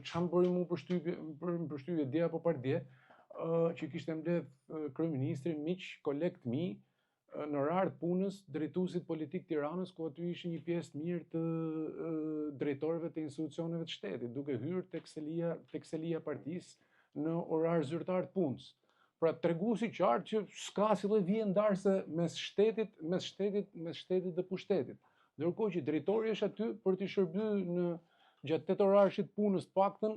Çam bëri mu përshtypje dje apo par dje, që kishte mbledh kryeministri miq, kolegë të mi, në orar të punës, drejtuesit politik Tiranës, ku aty ishin një pjesë të mirë të drejtorëve të institucioneve të shtetit, duke hyrë tek selia partisë në orar zyrtar të punës. Pra tregu si qartë që s'ka si lloj vije ndarse mes shtetit dhe pushtetit. Ndërkohë që drejtori është aty për të shërbyer në gjatë 8 orarësh të punës paktën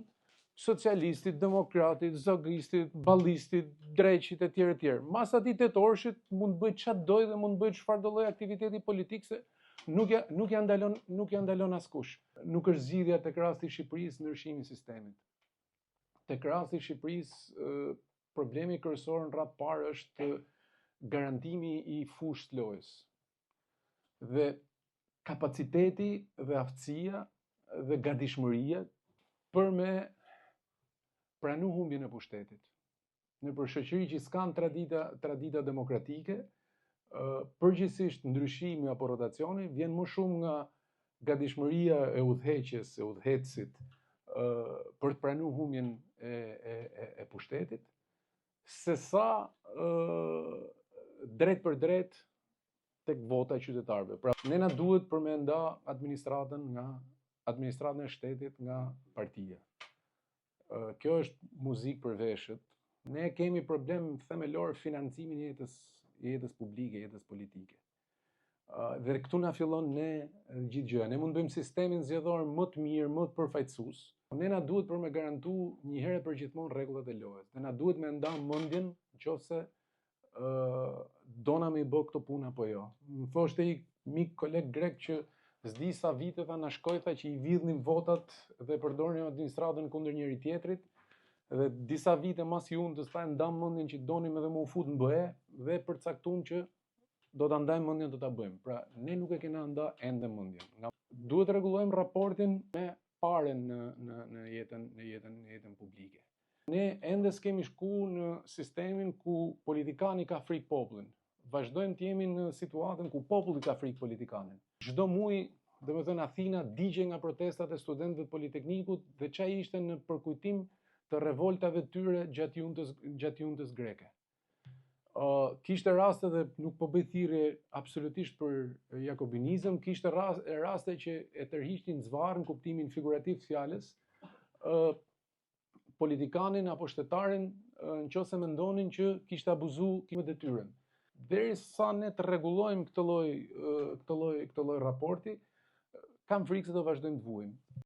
socialistit, demokratit, zogristit, ballistit, dreqit etj. Mas atij 8 orësh mund të bëj çfarë doj dhe mund të bëj çfarë do lloj aktiviteti politik se nuk ja ndalon askush. Nuk është zgjidhja tek rasti i Shqipërisë ndryshimi i sistemit. Tek rasti i Shqipërisë problemi kryesor në radhë parë është garantimi i fushës lojës. Dhe kapaciteti dhe aftësia dhe gatishmëria për me pranu humbjen e pushtetit. Në për shoqëri që s'kan tradita demokratike, përgjithsisht ndryshimi apo rotacioni vjen më shumë nga gatishmëria e udhëheqjes, e udhëhecit për të pranuar humbjen e pushtetit, sesa drejt për drejt tek vota e qytetarëve. Pra, ne na duhet për me nda administratën e shtetit nga partia. Kjo është muzikë për veshët. Ne kemi problem themelor financimin e jetës publike, jetës politike. Dhe këtu na fillon ne gjithë gjëja. Ne mund bëjmë sistemin zgjedhor më të mirë, më të përfaqësues. Ne na duhet për me garantu një herë për gjithmonë rregullat e lojës. Ne na duhet me nda mendjen nëse dona me i bë këto punë apo jo. Më thoshte një mik koleg grek që s'di sa vite tha na shkoi tha që i vidhnin votat dhe përdornin administratën kundër njëri tjetrit dhe disa vite mas Juntës tha ndam mendjen që donim edhe më u fut në BE dhe përcaktuam që do ta ndajmë mendjen do ta bëjmë. Pra ne nuk e kena nda ende mendjen. Duhet rregullojmë raportin me paren në jetën publike. Ne ende s'kemi shku në sistemin ku politikani ka frikë popullin. Vazhdojmë të jemi në situatën ku populli ka frikë politikanin. Çdo muaj, domethënë Athina digje nga protestat e studentëve të Politeknikut dhe çai ishte në përkujtim të revoltave të tyre gjatë juntës greke. Kishte raste dhe nuk po bëj thirrje absolutisht për jakobinizëm, kishte raste që e tërhiqnin zvarr në kuptimin figurativ të fjalës politikanin apo shtetarin nëse mendonin që kishte abuzuar detyrën. Derisa ne të rregullojmë këtë lloj raporti, kam frikë se do vazhdojmë të vuajmë.